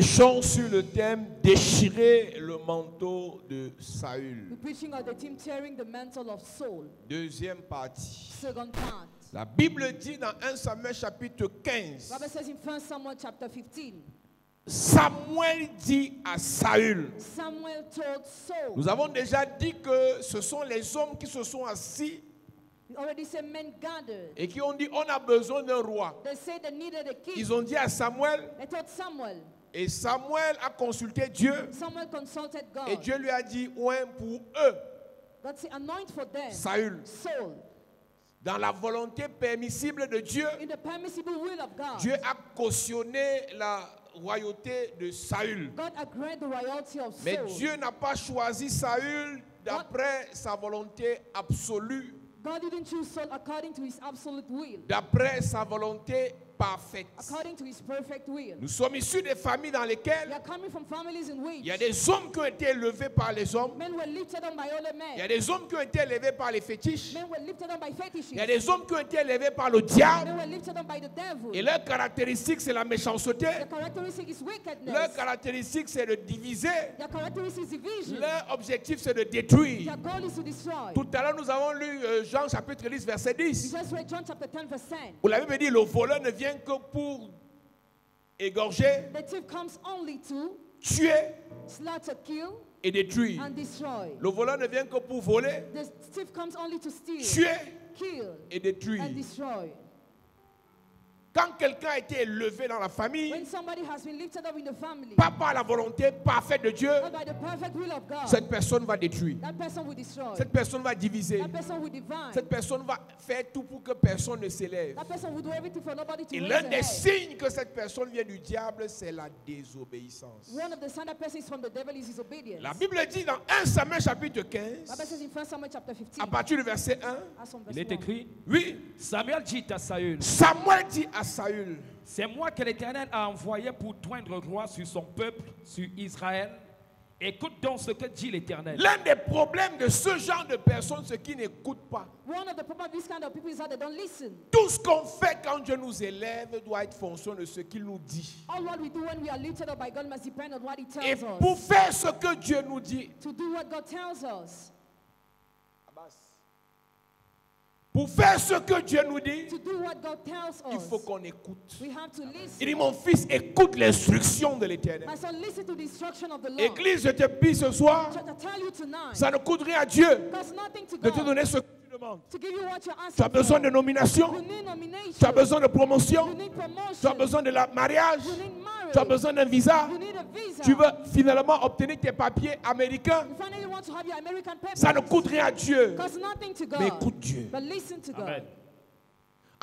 prêchons sur le thème déchirer le manteau de Saül. We're preaching on the theme tearing the mantle of Saul. Deuxième partie. Second part. La Bible dit dans 1 Samuel chapitre 15, Bible says in 1 Samuel chapter 15, Samuel dit à Saül. Samuel told Saul. Nous avons déjà dit que ce sont les hommes qui se sont assis We already said men gathered. et qui ont dit on a besoin d'un roi. They said they needed a king. Ils ont dit à Samuel, They told Samuel. et Samuel a consulté Dieu Samuel consulted God. et Dieu lui a dit ouais, pour eux, God said, anoint for them Saül, Saul. dans la volonté permissible de Dieu, In the permissible will of God. Dieu a cautionné la royauté de Saül. God agreed the royalty of Mais Saul. Dieu n'a pas choisi Saül d'après sa volonté absolue, God didn't choose Saul according to his absolute will, d'après sa volonté parfaite. according to his perfect will. Nous sommes issus des familles dans We lesquelles are coming from families in which il y a des hommes qui ont été élevés par les hommes, men were lifted up by other il y a men. des hommes qui ont été élevés par les fétiches, Men were lifted up by fetishes. il y a des hommes qui ont été élevés par le diable, Men were lifted up by the devil. et leur caractéristique c'est la méchanceté, The characteristic is wickedness. leur caractéristique c'est de diviser, Their characteristic is division. leur objectif c'est de détruire. Their goal is to destroy. Tout à l'heure nous avons lu Jean chapitre 10 verset We 10, just read John chapter 10 verse 10. où la Bible dit le voleur ne vient que pour égorger, The thief comes only to tuer slaughter, kill, et détruire. and destroy. Le voleur ne vient que pour voler, The thief comes only to steal, tuer kill, et détruire. and destroy. Quand quelqu'un a été élevé dans la famille, When somebody has been lifted up in the family, pas par la volonté parfaite de Dieu, not by the perfect will of God, cette personne va détruire. that person will destroy. Cette personne va diviser. That person will divide. Cette personne va faire tout pour que personne ne s'élève. That person will do everything for nobody to Et raise l'un their des head. signes que cette personne vient du diable, c'est la désobéissance. One of the signs that person is from the devil is disobedience. La Bible dit dans 1 Samuel chapitre Bible 15, says in 1 Samuel chapter 15, à partir du verset 1, as from verse Il est 1. écrit, oui, Samuel dit à Saül, Samuel dit à Saül, c'est moi que l'Éternel a envoyé pour toindre roi sur son peuple, sur Israël. Écoute donc ce que dit l'Éternel. l'un des problèmes de ce genre de personnes, c'est qu'ils n'écoutent pas. One of the problems of this kind of people is that they don't listen. Tout ce qu'on fait quand Dieu nous élève doit être fonction de ce qu'il nous dit. All what we do when we are lifted up by God must depend on what He Et tells pour us. faire ce que Dieu nous dit, To do what God tells us. pour faire ce que Dieu nous dit, To do what God tells il us. faut qu'on écoute. We have to Il listen. dit, mon fils, écoute l'instruction de l'Éternel. My son, listen to the instruction of the Lord. Église, je te prie ce soir, I tell you tonight, ça ne coûte rien à Dieu costs nothing to de te God donner ce que tu demandes. to give you what you're Tu as asking besoin de for. nomination, You need nomination. tu as besoin de promotion, You need promotion. tu as besoin de la mariage, You need marriage. tu as besoin d'un visa, You need a visa. tu veux finalement obtenir tes papiers américains. You finally want to have your American papers. Ça ne coûte rien à Dieu. Costs nothing to Mais God. écoute Dieu. But listen to God. Amen.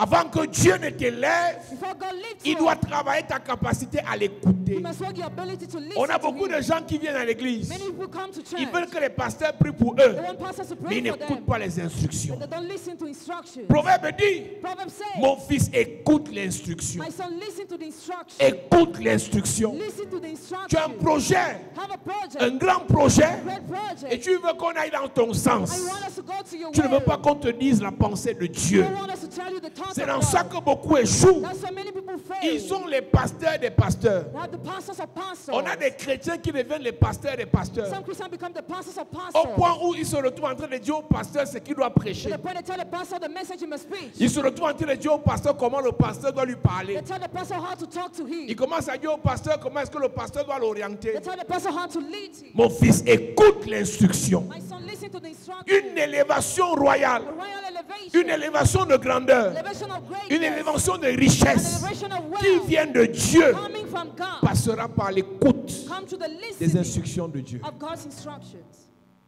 Avant que Dieu ne t'élève, Before God lifts il you doit up, travailler ta capacité à you l'écouter. must work your ability to listen On a to beaucoup Him. de gens qui viennent à l'église. Many people come to church. Ils veulent que les pasteurs prient pour eux, They want pastors to mais pray ils for them. n'écoutent pas les instructions. But they don't listen to instructions. Proverbe dit, Proverbs say, mon fils, écoute l'instruction. my son, listen to the instruction. Écoute l'instruction. Listen to the Tu as un instruction. projet, Have a project. un grand projet, Great project. et tu veux qu'on aille dans ton I sens. want us to go to your Tu ne veux way. pas qu'on te dise la pensée de You Dieu. don't want us to tell you the thoughts C'est of dans God. ça que beaucoup échouent. That's why many people fail. Ils sont les pasteurs des pasteurs. They have the pastors of pastors. On a des chrétiens qui deviennent les pasteurs des pasteurs. Some Christians become the pastors of Au pastors. point où ils se retrouvent en train de dire au pasteur ce qu'il doit To prêcher. the point they tell the pastor the message he must preach. Ils se retrouvent en train de dire au pasteur comment le pasteur doit lui parler. They tell the pastor how to talk to him. Ils commencent à dire au pasteur comment est-ce que le pasteur doit l'orienter. They tell the pastor how to lead him. Mon fils, écoute l'instruction. My son, listen to the instruction. Une élévation royale, A royal elevation. une élévation de grandeur, Elevation of greatness. une élévation de An richesse elevation of qui wealth. vient de Dieu Coming from God. passera par l'écoute Come to the des listening instructions de Dieu. of God's instructions.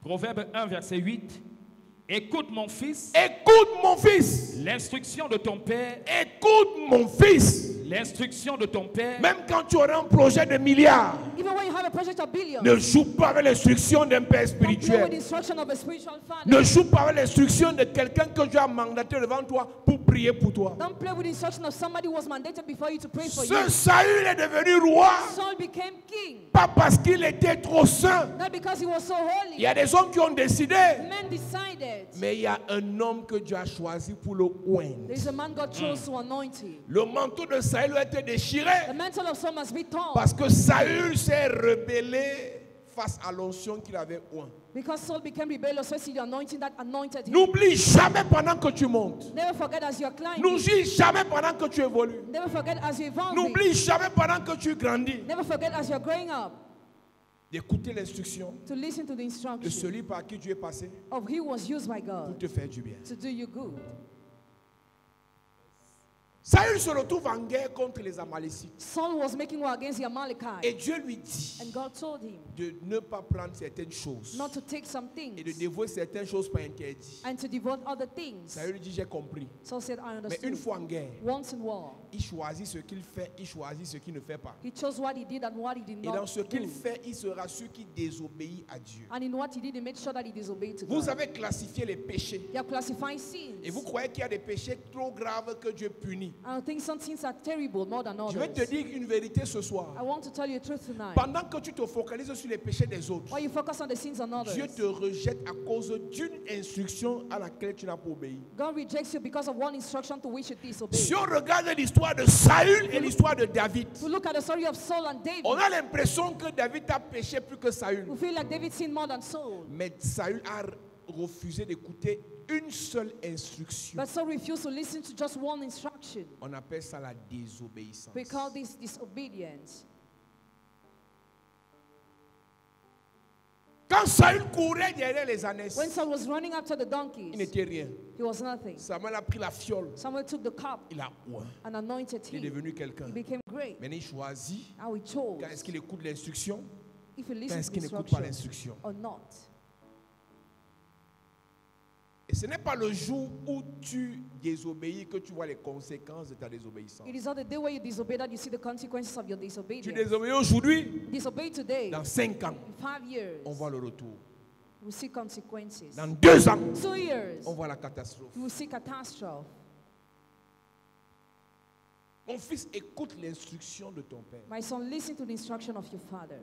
Proverbe 1, verset 8. Écoute mon fils, Écoute mon fils, l'instruction de ton père, écoute mon fils. l'instruction de ton père, Même quand tu auras un projet de milliards, Even when you have a a project of billions. Ne joue pas avec l'instruction d'un père Don't play with the spirituel. instruction of a spiritual father. Ne joue pas avec l'instruction de quelqu'un que Dieu a mandaté devant toi pour prier pour toi. Don't play with the instruction of somebody who was mandated before you to pray for Ce you. Saül est devenu roi, Saul became king, pas parce qu'il était trop saint. not because he was so Il holy. y a des hommes qui ont décidé, Men decided. mais il y a un homme que Dieu a choisi pour le oindre. There is a man God chose to anoint him. Le manteau de Saül a été déchiré The mantle of Saul must be torn parce que Saül s'est rebellé face à l'onction qu'il avait oint. because Saul became rebellious. So see the anointing that anointed him. N'oublie jamais pendant que tu montes. Never forget as you are climbing. N'oublie jamais pendant que tu évolues. Never forget as you evolve. N'oublie jamais pendant que tu grandis Never forget as you are growing up d'écouter l'instruction to listen to the de instruction celui par qui tu es passé of he who was used by pour God te faire du bien. to do you good. Saül se retrouve en guerre contre les Amalécites. Saul was making war against the Amalekites. Et Dieu lui dit And God told him de ne pas prendre certaines choses not to take some et de things dévouer certaines choses par interdit. and to devote other things. Saül lui dit, j'ai compris. Saul said, I Mais une understood. fois en guerre, Once in war, il choisit ce qu'il fait, il choisit ce qu'il ne fait pas. he chose what he did and what he did Et dans not ce qu'il do. fait, il sera celui qui désobéit à Dieu. And in what he did, he made sure that he disobeyed to Vous God. avez classifié les péchés. You have classified sins. Et vous croyez qu'il y a des péchés trop graves que Dieu punit. And I think some sins are terrible more than Je vais te others. dire une vérité ce soir. I want to tell you the truth tonight. Pendant que tu te focalises sur les péchés des autres, While you focus on the sins on others, Dieu te rejette à cause d'une instruction à laquelle tu n'as pas obéi. God rejects you because of one instruction to which you disobey. Si on regarde l'histoire de Saül et l'histoire de David, To look at the story of Saul and David, on a l'impression que David a péché plus que Saül. we feel like David sinned more than Saul. Mais Saül a refusé d'écouter une seule instruction. But Saul refused to listen to just one instruction. On appelle ça la désobéissance. We call this disobedience. Quand Saül courait derrière les ânesses, When Saul was running after the il donkeys, n'était rien. he was nothing. Samuel a pris la fiole, Samuel took the cup il a oint. and anointed Il est him. devenu quelqu'un. He became great. Maintenant, il choisit How he chose quand est-ce qu'il écoute l'instruction, if he quand listens est-ce to qu'il n'écoute pas instruction l'instruction. or not. Et ce n'est pas le jour où tu désobéis que tu vois les conséquences de ta désobéissance. It is not the day where you disobey that you see the consequences of your Tu disobedience. désobéis aujourd'hui, Disobey today. dans 5 ans, In 5 years, on voit le retour. you will see consequences. Dans 2 ans, 2 years, on voit la catastrophe. you will see catastrophe. Mon fils, écoute l'instruction de ton père. My son, listen to the instruction of your father.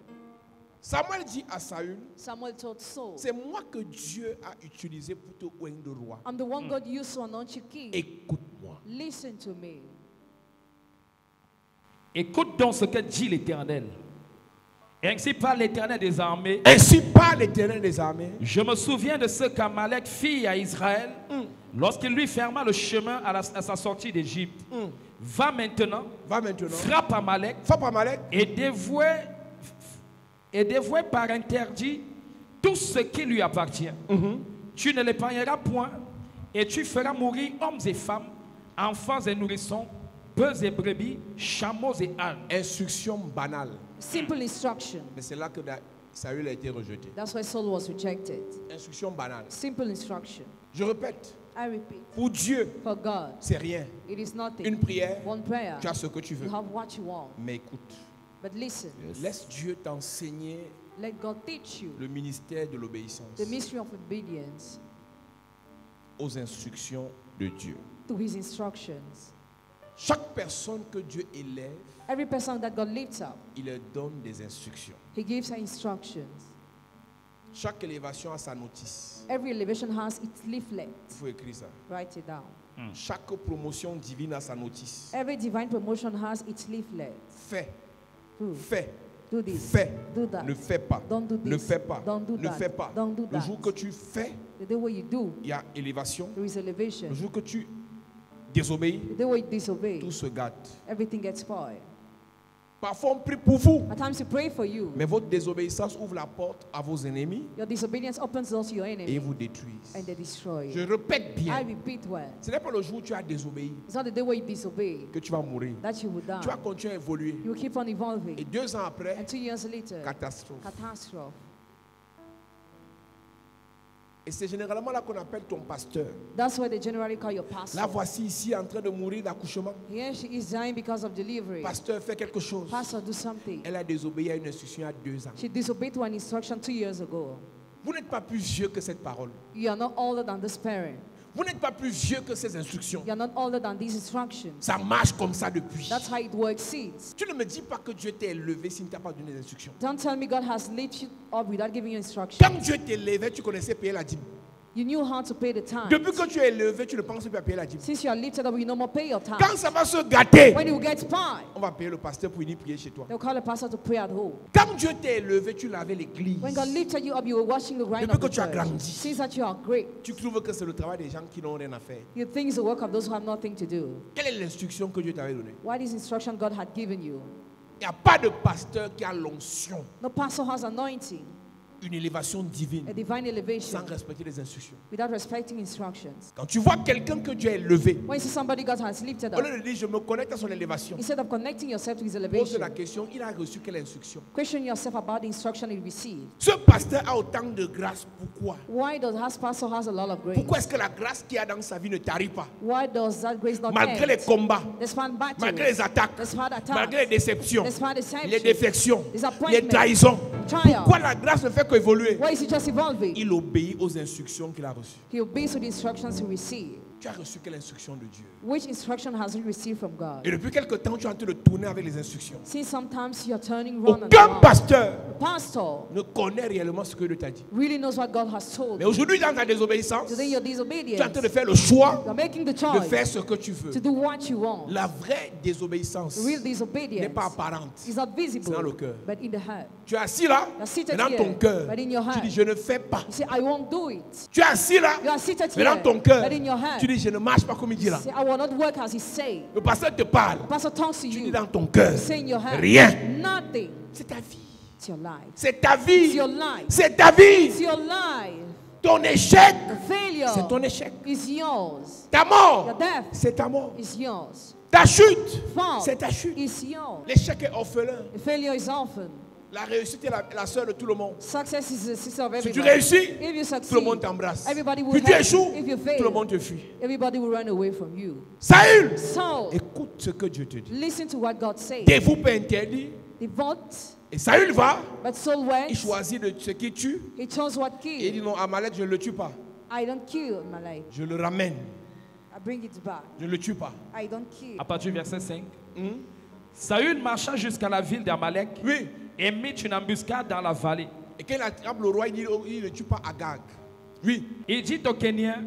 Samuel dit à Saül, Samuel told Saul, c'est moi que Dieu a utilisé pour te oindre roi. I'm the one God used to anoint you king. Écoute-moi. Listen to me. Écoute donc ce que dit l'Éternel. Ainsi parle l'Éternel des armées. Ainsi parle l'Éternel des armées. Je me souviens de ce qu'Amalek fit à Israël lorsqu'il lui ferma le chemin à sa sortie d'Égypte. Va maintenant, frappe Amalek Frappe Amalek et dévoie par interdit tout ce qui lui appartient. Tu ne l'épargneras point et tu feras mourir hommes et femmes, enfants et nourrissons, bœufs et brebis, chameaux et ânes. Instruction banale. Simple instruction. Mais c'est là que Saül a été rejeté. That's why Saul was rejected. Instruction banale. Simple instruction. Je répète, I repeat, pour Dieu, for God, c'est rien. it is nothing. Une prière, One prayer, tu as ce que tu veux. you have what you want. Mais écoute, But listen, laisse Dieu t'enseigner let God teach you le ministère de l'obéissance the mystery of obedience aux instructions de Dieu. to his instructions. Chaque personne que Dieu élève, Every person that God lifts up, il leur donne des instructions. he gives her instructions. Chaque élévation a sa notice. Every elevation has its leaflet. Il faut écrire ça. Write it down. Chaque promotion divine a sa notice. Every divine promotion has its leaflet. Fais, Do, fais, do this. fais. Do that. Ne fais pas. Don't do Ne this. fais pas. Don't do Ne that. fais pas. Don't do Le that. jour que tu fais, The day where you do, il y a élévation. there is elevation. Le jour que tu désobéis, The day where you disobey, tout se gâte. everything gets spoiled. Parfois, on prie pour vous. At times, we pray for you. Mais votre désobéissance ouvre la porte à vos ennemis Your disobedience opens doors to your et enemy, ils vous détruisent. and they destroy Je you. répète I bien. repeat well. Ce n'est pas le jour où tu as désobéi It's not the day where you disobey que tu vas mourir. that you will die. Tu vas continuer à évoluer. You will keep on Et evolving. 2 ans après, And 2 years later, catastrophe. catastrophe. Et c'est généralement là qu'on appelle ton pasteur. That's why they generally call your pastor. Là, voici ici en train de mourir d'accouchement. Here she is dying because of delivery. Pasteur fait quelque chose. Pastor, do something. Elle a désobéi à une instruction il y a 2 ans. She disobeyed to an instruction 2 years ago. Vous n'êtes pas plus vieux que cette parole. You are not older than this parent. Vous n'êtes pas plus vieux que ces instructions. You are not older than these instructions. Ça marche comme ça depuis. That's how it works since. Tu ne me dis pas que Dieu t'a élevé s'il ne t'a pas donné des instructions. Don't tell me God has lifted you up without giving you instructions. Quand Dieu t'élevait, tu connaissais payer la dîme. You knew how to pay the time. Depuis que tu es élevé, tu ne penses plus à payer la dîme. Since you are lifted up, you no more pay your time. Quand ça va se gâter, When you get pie, on va payer le pasteur pour venir prier chez toi. they'll call the pastor to pray at home. Quand Dieu t'a élevé, tu lavais l'église. When God lifted you up, you were washing the ground Depuis of que the tu as church. grandi. Since that you are great, Tu trouves que c'est le travail des gens qui n'ont rien à faire. you think it's the work of those who have nothing to do. Quelle est l'instruction que Dieu t'avait donnée? What is instruction God had given you? Il n'y a pas de pasteur qui a l'onction, No pastor has anointing, une élévation divine, a divine elevation, sans respecter les instructions. without respecting instructions. Quand tu vois quelqu'un que Dieu a élevé, When you see somebody God has lifted au up, lieu de dire je me connecte à son élévation, instead of connecting yourself to his pose elevation, la question, il a reçu quelle instruction? question yourself about the instruction he received. Ce pasteur a autant de grâce, pourquoi? Why does that pastor has a lot of grace? Pourquoi est-ce que la grâce qu'il y a dans sa vie ne t'arrive pas? Why does that grace not Malgré les end? combats, Despite battles, malgré les attaques, despite attacks, malgré les déceptions, despite deception, les défections, disappointment, les trahisons. trial. Pourquoi la grâce ne fait qu'évoluer? Why is he just evolving? Il obéit aux instructions qu'il a reçues. He obeys to the instructions he received. Tu as reçu quelle instruction de Dieu? Which instruction has he received from God? Et depuis quelque temps, tu es en train de tourner avec les instructions. Since sometimes you're turning round and Aucun around. pasteur The pastor ne connaît réellement ce que Dieu t'a dit. really knows what God has told Mais you. aujourd'hui, dans ta désobéissance, Today you're tu es en disobedient. train de faire le choix You're making the de choice faire ce que tu veux. to do what you want. La vraie désobéissance The real n'est disobedience pas apparente. is not visible, C'est dans le cœur. but in the heart. Tu es assis là, You're seated mais dans here, ton cœur, but in your tu heart. dis je ne fais pas. You say, I won't do it. Tu es assis là, You are seated mais here, dans ton cœur, but in your heart. tu dis je ne marche pas comme il dit là. Say, I will not work as he say. Le pasteur te parle, Pastor talks to tu dis you. dans ton cœur, Say in your heart. rien. Nothing. C'est ta vie. It's your life. C'est ta It's vie. your life. C'est ta vie. It's your life. Ton échec, The failure c'est ton échec. is yours. Ta mort, Your death c'est ta mort. is yours. Ta chute, Fall c'est ta chute. is yours. L'échec est orphelin. The failure is often. La réussite est la sœur de tout le monde. Success is the sister of Si tu everybody. réussis, If you tout le succeed, monde t'embrasse. everybody will Puis tu help you. échoues, If you tout le fail, monde te fuit. everybody will run away from you. Saül, So, écoute ce que Dieu te dit. listen to what God says. Dévoupe interdit. Devote, Et Saül va, but soul il went. choisit de ce qui tue. He chose what Et il dit kill. non, Amalek, je ne le tue pas. I don't kill my life. Je le ramène. I bring it back. Je ne le tue pas. I don't kill. À partir du verset 5. Saül marcha jusqu'à la ville d'Amalek Oui. et mit une embuscade dans la vallée. Et quand il attrape le roi, il dit oh, il ne tue pas Agag. Oui. Il dit aux Kéniens,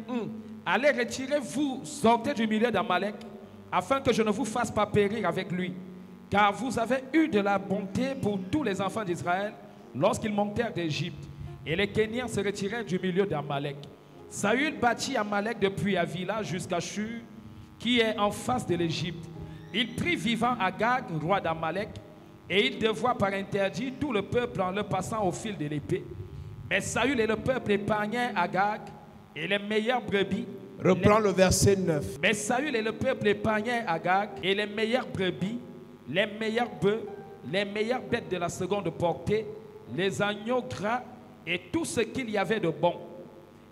allez retirez-vous, sortez du milieu d'Amalek, afin que je ne vous fasse pas périr avec lui. Car vous avez eu de la bonté pour tous les enfants d'Israël lorsqu'ils montèrent d'Égypte. Et les Kéniens se retirèrent du milieu d'Amalek. Saül bâtit Amalek depuis Avila jusqu'à Shur, qui est en face de l'Égypte. Il prit vivant Agag, roi d'Amalek, et il dévoua par interdit tout le peuple en le passant au fil de l'épée. Mais Saül et le peuple épargnaient Agag et les meilleures brebis. Reprends le verset 9. Mais Saül et le peuple épargnaient Agag et les meilleures brebis, les meilleurs bœufs, les meilleures bêtes de la seconde portée, les agneaux gras et tout ce qu'il y avait de bon.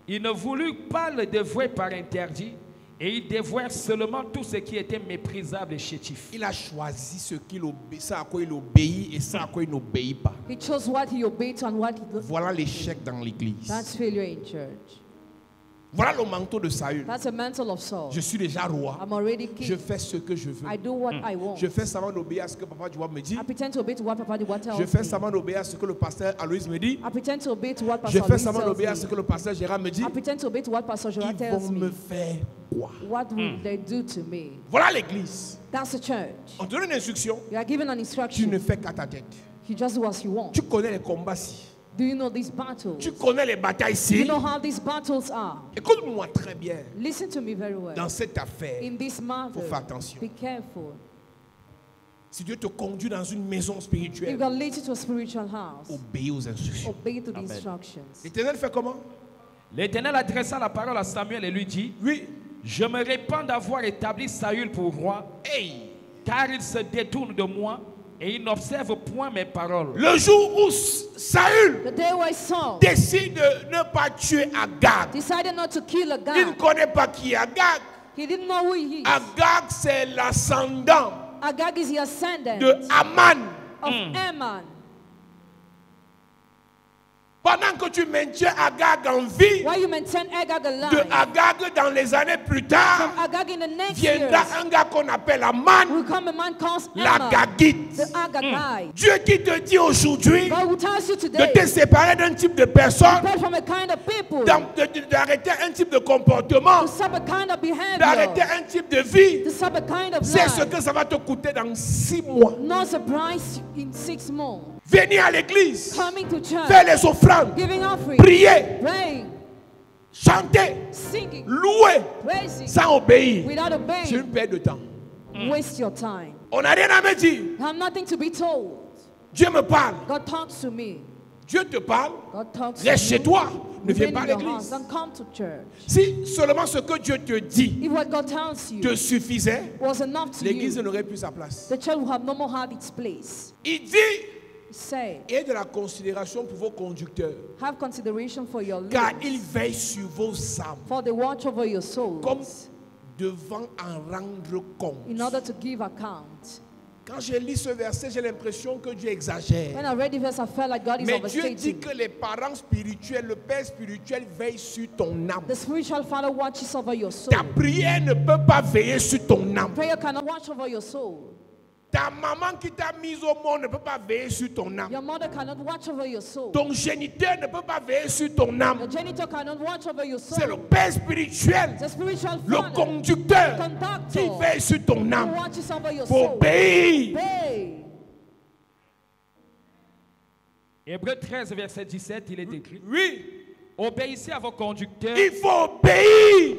Il ne voulut pas le dévouer par interdit, et il dévouèrent seulement tout ce qui était méprisable et chétif. Il a choisi ce qu'il obéit, ça à quoi il obéit et ça à quoi il n'obéit pas. He chose what he obeyed to and what he does. Voilà l'échec dans l'église. That's failure in church. Voilà le manteau de Saül. That's a mantle of Saul. Je suis déjà roi. I'm already Je king. fais ce que je veux. I do what I want. Je fais seulement d'obéir à ce que Papa Diouab me dit. I pretend to obey to what Papa Diwata tells Je fais me. seulement d'obéir à ce que le pasteur Aloïs me dit. I pretend to obey to what Je Pastor fais Louis seulement d'obéir à ce tells que me. le pasteur Gérard me dit. I pretend to obey to what Pastor Gerard Ils tells vont me me. faire quoi? What will they do to me? Voilà l'église. That's the church. On te donne une instruction. You are given an Tu ne instruction. fais qu'à ta tête. You just do as you want. Tu connais les combats-ci. Do you know these battles? Tu connais les batailles Do you ici. know how these battles are? Écoute-moi très bien. Listen to me very well. Dans cette affaire, In this il matter, faut faire attention. be careful. Si Dieu te conduit dans une maison If spirituelle, God leads you to a spiritual house, obéis aux instructions. obey to the instructions. L'Éternel fait comment? L'Éternel adressa la parole à Samuel et lui dit, Oui. je me répands d'avoir établi Saül pour roi, Hey! car il se détourne de moi Et il n'observe point mes paroles. Le jour où Saül The day where Saul décide de ne pas tuer Agag, decided not to kill il ne Agag. connaît pas qui est Agag. He didn't know who he is. Agag, c'est l'ascendant Agag is the ascendant de Aman. of Ammon. Pendant que tu maintiens Agag en vie, Why you maintain Agag de alive? Agag dans les années plus tard, From Agag in the next viendra years un gars qu'on appelle Aman, will come a man called Ammon, l'Agagite. the Agagite. Dieu qui te dit aujourd'hui God will tell you de today, te séparer d'un type de personne, depart from a kind of people, d'arrêter un type de comportement, to stop a kind of d'arrêter behavior, un type de vie. to stop a kind of C'est ce life. que ça va te coûter dans 6 mois. No surprise in 6 months. Venir à l'église, Coming to church, faire les offrandes, giving offering, prier, praying, chanter, singing, louer, praising, sans obéir. without C'est obeying. une perte de temps. Waste your time. On n'a rien à me dire. I have nothing to be told. Dieu me parle. God talks to me. Dieu te parle. God talks Reste to chez you. toi. Ne viens Remain pas à in your house. l'église. Don't come to church. Si seulement ce que Dieu te dit If what God tells you te suffisait, was enough to l'église you, n'aurait plus sa place. the church will have no more had its place. Il dit, Say, ayez de la considération pour vos conducteurs, have consideration for your car leaders, ils veillent sur vos âmes, for they watch over your souls, comme devant en rendre compte. in order to give account. Quand je lis ce verset, j'ai l'impression que Dieu exagère. When I read this verse, I felt like God is Mais Dieu dit overstating. que les parents spirituels, le Père spirituel veille sur ton âme. The spiritual father watches over your soul. Ta prière ne peut pas veiller sur ton âme. Prayer cannot watch over your soul. Ta maman qui t'a mise au monde ne peut pas veiller sur ton âme. Your mother cannot watch over your soul. Ton géniteur ne peut pas veiller sur ton Your âme. genitor cannot watch over your C'est le soul. Père spirituel, The spiritual le father conducteur qui conductor veille sur ton who âme. watches over your Faut soul. obéir. Obey. Hébreux 13, verset 17, il est écrit. Oui, Obéissez à vos conducteurs il faut obéir.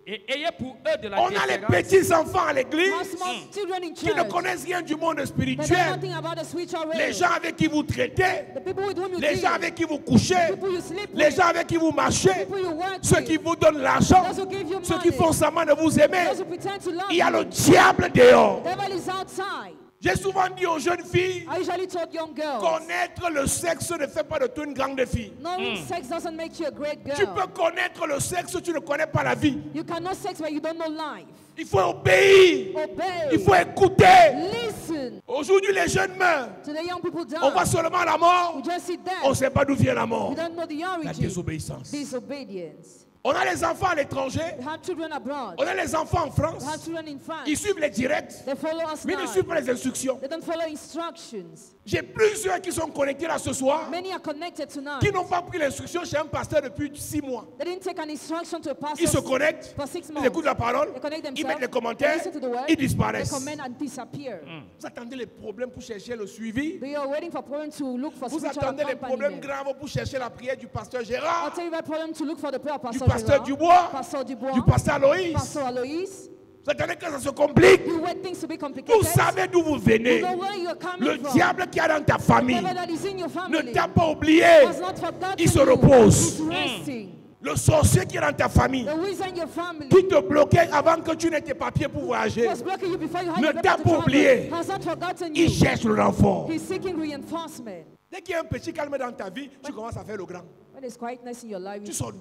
et ayez pour eux de la On a les déférence. petits enfants à l'église Our small children in qui ne church, connaissent rien du monde they know spirituel. nothing about the spiritual Les realm. gens avec qui vous traitez, The people with whom you les deal, gens avec qui vous couchez, people you sleep les with, gens avec qui vous marchez, people you work ceux with, qui vous donnent l'argent, those who give you ceux qui money, font semblant de vous aimer. those who pretend to love Il y a you. le diable dehors. The devil is outside. J'ai souvent dit aux jeunes filles, I usually told young girls, connaître le sexe ne fait pas de toi une grande fille. knowing sex doesn't make you a great Tu girl. peux connaître le sexe, tu ne connais pas la vie. You can know sex but you don't know life. Il faut obéir. Obey. Il faut écouter. Listen. Aujourd'hui, les jeunes meurent. To the young people On voit die. seulement la mort. We just see On ne death. sait pas d'où vient la mort. We don't know the La origin. désobéissance. Disobedience. On a les enfants à l'étranger. We have children abroad. On a les enfants en France. We have children in France. Ils suivent les directs, They follow us mais ils ne now. suivent pas les instructions. They don't follow instructions. J'ai plusieurs qui sont connectés là ce soir, Many are connected tonight. qui n'ont pas pris l'instruction chez un pasteur depuis 6 mois. They didn't take an instruction to a pastor Ils se connectent, for 6 ils months. écoutent la parole, They connect ils themselves. mettent les They commentaires, listen to the word. ils They disparaissent. comment and disappear. Vous attendez les problèmes pour chercher le suivi. They are waiting for problem to look for Vous spiritual attendez les problèmes accompaniment. graves pour chercher la prière du pasteur I'll Gérard, tell you about problem to look for the prayer of du Pastor pasteur Gérard, Dubois, Pastor Dubois, du pasteur Aloïs. Pastor Aloïs. Vous attendez que ça se complique. You wait things to be complicated. Vous savez d'où vous venez. You know where you're coming Le from. diable qui est dans ta famille Whatever that is in your ne family t'a pas oublié. has not forgotten Il se you. repose. He's resting. Le sorcier qui est dans ta famille, The wizard in your family qui te bloquait avant que tu n'aies tes papiers pour voyager, was blocking you before you had ne the t'a paper to pas travel. oublié. Has not forgotten il you. cherche le renfort. He's seeking reinforcement. Dès qu'il y a un petit calme dans ta vie, tu commences à faire le grand. When there's quietness in your life, Tu you sors d'où?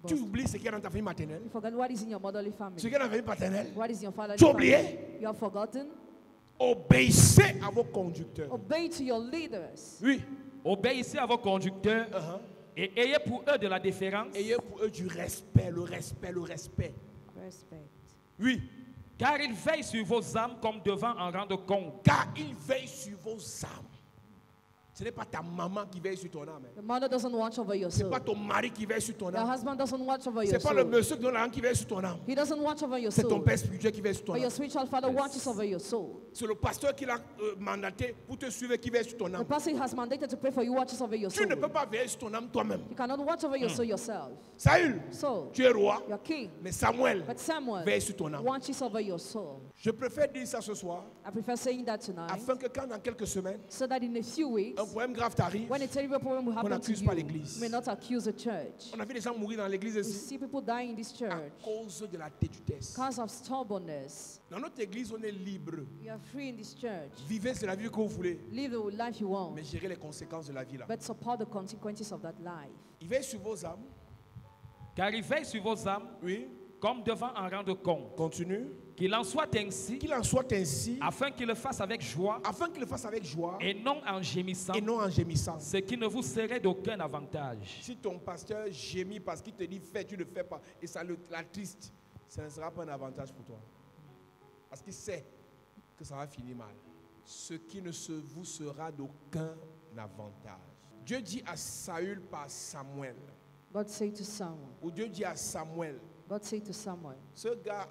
Tu boast. oublies ce qu'il y a dans ta famille maternelle, You forget what is in your motherly ce family. qu'il y a dans ta famille paternelle. What is in your fatherly Tu as oublié? family. You have forgotten. Obéissez à vos conducteurs. Obey to your leaders. Oui. Obéissez à vos conducteurs et ayez pour eux de la déférence, Ayez pour eux du respect, le respect, le respect. Respect. Oui. car ils veillent sur vos âmes comme devant en rendre compte. Car ils veillent sur vos âmes. Ce n'est pas ta maman qui veille sur ton âme. The mother doesn't watch over your Ce n'est soul. pas ton mari qui veille sur ton Your âme. husband doesn't watch over Ce your n'est pas le soul. monsieur qui donne l'argent qui veille sur ton âme. He doesn't watch over your C'est ton soul. père spirituel qui veille sur ton But âme. your spiritual father watches over your soul. C'est le pasteur qui l'a mandaté pour te suivre qui veille sur ton The âme. person he has mandated to pray for you watches over your Tu soul. ne peux pas veiller sur ton âme toi-même. You cannot watch over your soul yourself. Saül, So, tu es roi, you're king. mais Samuel But Samuel veille sur ton âme. watches over your soul. Je préfère dire ça ce soir, I prefer saying that tonight afin que quand dans quelques semaines, so that in a few weeks, un problème grave t'arrive, when a terrible problem will qu'on happen to n'accuse you, pas l'église. you may not accuse the church. On a vu des gens mourir dans l'église We ici see people dying in this à church cause de la têtudesse. because of stubbornness. Dans notre église, on est libre. You are free in this church. Vivez c'est la vie que vous voulez, Live the life you want, mais gérez les conséquences de la vie là. but support the consequences of that life. Il veille sur vos âmes. Car il veille sur vos âmes Oui. comme devant en rendre compte. Continue. Qu'il en soit ainsi, Qu'il en soit ainsi, afin qu'il le fasse avec joie afin qu'il le fasse avec joie et non en gémissant, et non en gémissant. ce qui ne vous serait d'aucun avantage. Si ton pasteur gémit parce qu'il te dit fais, tu ne fais pas, et ça l'attriste, ça ne sera pas un avantage pour toi. Parce qu'il sait que ça va finir mal. Ce qui ne vous sera d'aucun avantage. Dieu dit à Saül par Samuel, God said to Samuel, ou Dieu dit à Samuel, God said to Samuel, ce gars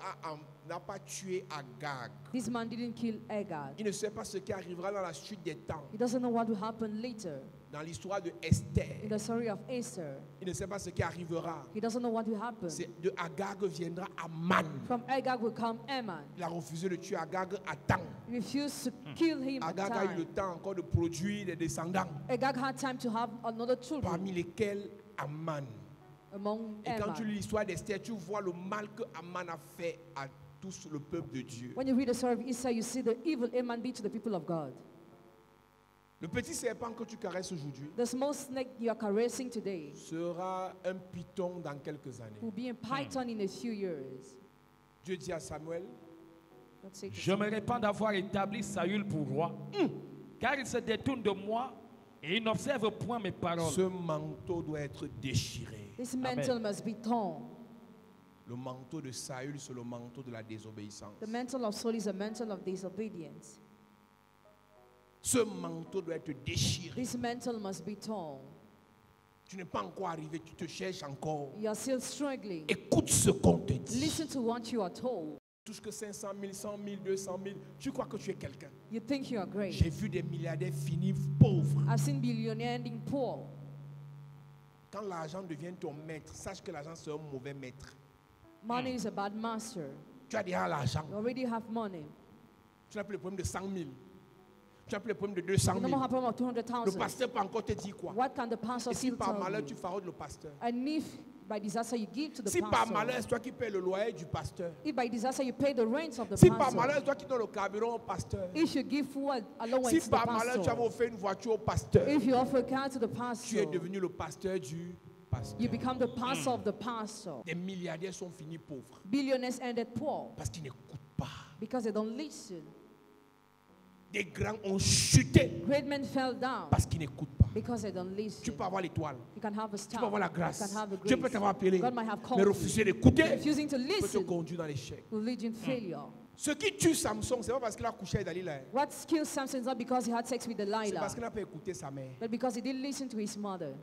n'a pas tué Agag. this man didn't kill Agag. Il ne sait pas ce qui arrivera dans la suite des temps. He doesn't know what will happen later. Dans l'histoire de In Esther, the story of Esther, il ne sait pas ce qui arrivera. he doesn't know what will happen. C'est de Agag viendra Aman. From Agag will come Ammon. Il a refusé de tuer Agag à temps. He refused to kill him at Agag a eu le time. temps encore de produire des descendants, Agag had time to have another children parmi lesquels Aman. among Et quand tu Ammon. lis l'histoire d'Esther, tu vois le mal que Aman a fait à tout le peuple de Dieu. When you read the story of Esther, you see the evil Ammon did to the people of God. Le petit serpent que tu caresses aujourd'hui The small snake you are caressing today sera un python dans quelques années. will be a python in a few years. Dieu dit à Samuel, God said to Je me Samuel, répands d'avoir établi Saül pour roi, car il se détourne de moi et il n'observe point mes paroles. ce manteau doit être déchiré. this mantle must be torn. Le manteau de Saül, c'est le manteau de la désobéissance. The mantle of Saul is a mantle of disobedience. Ce manteau doit être déchiré. This mantle must be torn. Tu n'es pas encore arrivé, tu te cherches encore. You are still struggling. Écoute ce qu'on te dit. Listen to what you are told. Touche que 500 000, 100 000, 200 000. Tu crois que tu es quelqu'un. You think you are great. J'ai vu des milliardaires finir pauvres. I've seen billionaires ending poor. Quand l'argent devient ton maître, sache que l'argent c'est un mauvais maître. Money is a bad master. Tu as déjà l'argent. You already have money. Tu n'as plus le problème de 100 000. Tu n'as plus le problème de 200 You 000. no more have problem of Le 200,000. pasteur peut encore te dire quoi? What can the pastor Et si still par tell malheur you? tu faraudes le pasteur? And if by disaster you give to the Si par pastor, malheur c'est toi qui paies le loyer du pasteur. if by disaster you pay the rent of the Si par pastor, malheur c'est toi qui donnes le carburant au pasteur. if you give full allowance Si to the par malheur tu avais pastor, offert une voiture au pasteur. if you offer a car to the Tu es pastor, devenu le pasteur du pasteur. you become the pastor of the pastor. Des milliardaires sont finis pauvres Billionaires ended poor parce qu'ils n'écoutent pas. because they don't listen. Des grands ont chuté Great men fell down parce qu'ils n'écoutent pas. because they don't listen. Tu peux avoir l'étoile, You can have a tu star. peux avoir la You grâce, can have a Dieu peut grace. t'avoir appelé, God might have mais called you. refuser d'écouter Refusing to peut te listen conduire dans l'échec. will lead you in failure. Ce qui tue Samson, c'est pas parce qu'il a couché avec Dalila, hein. What kills Samson is not because he had sex with C'est parce Delilah, qu'il n'a pas écouté sa mère. but because he didn't listen to his mother.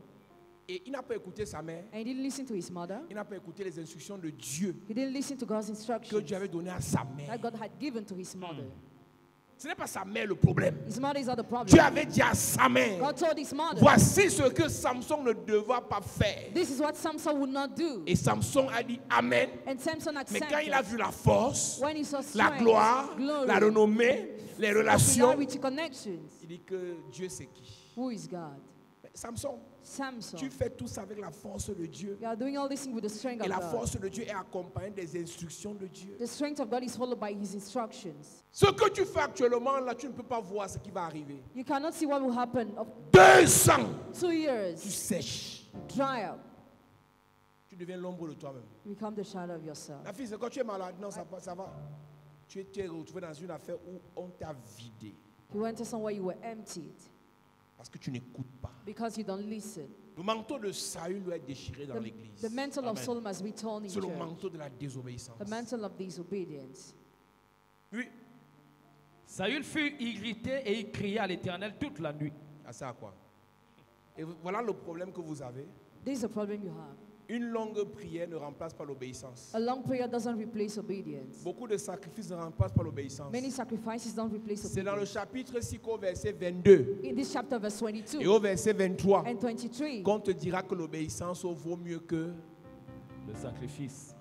Et il n'a pas écouté sa mère, And he didn't listen to his mother. il n'a pas écouté les instructions de Dieu He didn't listen to God's que instructions Dieu avait données à sa mère. that God had given to his mother. Ce n'est pas sa mère le problème. His mother is not the problem. Dieu avait dit à sa mère, God told his mother, voici ce que Samson ne devra pas faire. this is what Samson would not do. Et Samson a dit Amen. And Samson Mais quand il a accepted. vu la force, When he saw la strength, gloire, glory, la renommée, les relations, popularity, connections, il dit que Dieu c'est qui. who is God? Mais Samson, Samson. tu fais tout ça avec la force de Dieu. You are doing all this thing with the strength Et of la God. force de Dieu est accompagnée des instructions de Dieu. The strength of God is followed by his instructions. Ce que tu fais actuellement, là, tu ne peux pas voir ce qui va arriver. You cannot see what will happen. Of 2 ans, 2 tu years, sèches. dry up. Tu deviens l'ombre de toi-même. You become the shadow of yourself. La fille, c'est quand tu es malade, non, ça va. Tu t'es retrouvé dans une affaire où on t'a vidé. You went to somewhere you were emptied Parce que tu n'écoutes pas. because you don't listen. Le manteau de Saül doit être déchiré dans The l'église. mantle of Saul must be torn in C'est le church. manteau de la désobéissance. The mantle of disobedience. Oui. Saül fut irrité et il cria à l'Éternel toute la nuit. Ah, c'est à quoi? Et voilà le problème que vous avez. This is a problem you have. Une longue prière ne remplace pas l'obéissance. A long prayer doesn't replace obedience. Beaucoup de sacrifices ne remplacent pas l'obéissance. Many sacrifices don't replace C'est dans le obedience. chapitre 6 au verset 22 In this chapter, verse et 22 au verset 23 and 23, qu'on te dira que l'obéissance vaut mieux que Le sacrifice.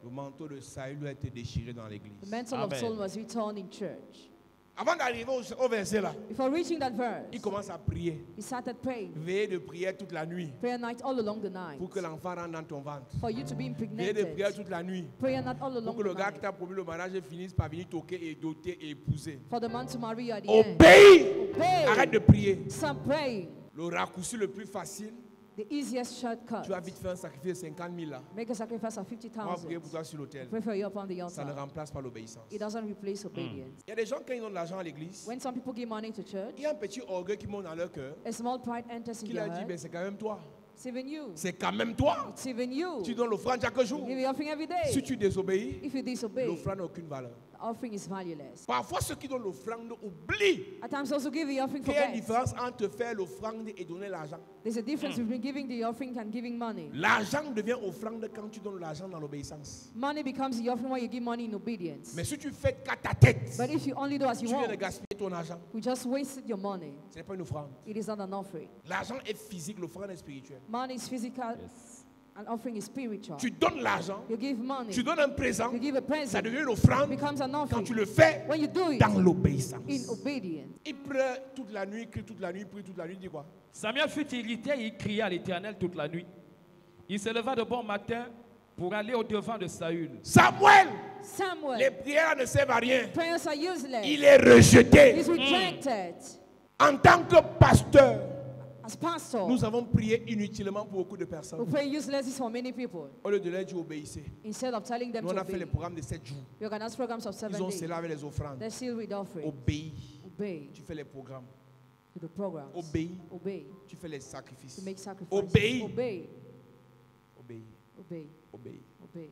le manteau de Saül doit être déchiré dans l'église. the mantle of Amen. Saul must be torn in church. Avant d'arriver au verset là, Before reaching that verse, il commence à prier. he started praying. Veillez de prière toute la nuit Prayer night all along the night. pour que l'enfant rentre dans ton ventre. For you to be Veillez de prière impregnated. toute la nuit Prayer night all pour along que le the gars qui night. t'a promis le mariage finisse par venir toquer et doter et épouser. For the man to marry you at the end. Obéis. Obey. Arrête de prier. Stop praying. Le raccourci le plus facile, The easiest shortcut. tu vas vite faire un sacrifice de 50 000 là. Make a sacrifice of On va 50,000. prier pour toi sur l'autel. Pray for you upon the Ça ne altar. remplace pas l'obéissance. It doesn't replace obedience. Il y a des gens quand ils donnent de l'argent à l'église, When some people give money to church, il y a un petit orgueil qui monte dans leur cœur, a small pride enters in qui your leur dit, heart. ben, c'est quand même toi. It's even you. C'est quand même toi. It's even you. Tu donnes l'offrande chaque jour. Give your offering every Si day. tu désobéis, If you disobey, l'offrande n'a aucune valeur. the offering is valueless. Parfois, ceux qui donnent l'offrande oublient At times also give the offering qu'il y a une forget. différence entre faire l'offrande et donner l'argent. There's a difference between giving the offering and giving money. L'argent devient offrande quand tu donnes l'argent dans l'obéissance. Money becomes the offering when you give money in obedience. Mais si tu fais qu'à ta tête, But if you only do as tu you viens de want, gaspiller ton argent. you just wasted your money. Ce n'est pas une offrande. It is not an offering. L'argent est physique, l'offrande est spirituelle. Money is physical, an offering is spiritual. Tu donnes l'argent, You give money, tu donnes un présent, you give a ça present, devient une offrande becomes an quand offering. tu le fais When you do it dans l'obéissance. in obedience. Il pleure toute la nuit, crie toute la nuit, prie toute la nuit, dit quoi? Samuel fut irrité et il cria à l'Éternel toute la nuit. Il se leva de bon matin pour aller au-devant de Saül. Samuel, les Samuel, prières ne servent à rien. prayers are useless. Il est rejeté. He's rejected. En tant que pasteur, As pastor, nous avons prié inutilement pour beaucoup de we personnes. pray uselessly for many people. Au lieu de leur dire obéissez. Instead of telling them Nous, on to a fait les obey, programmes de 7 jours. we organize programs of 7 Ils ont days. scellé avec les offrandes. They're sealed with offering. Obéis. Obey Tu fais les programmes. to the programs. Obéis. Obey Tu fais les sacrifices. to make sacrifices. Obey. Obey. Obéis. Obey. Obéis. Obey.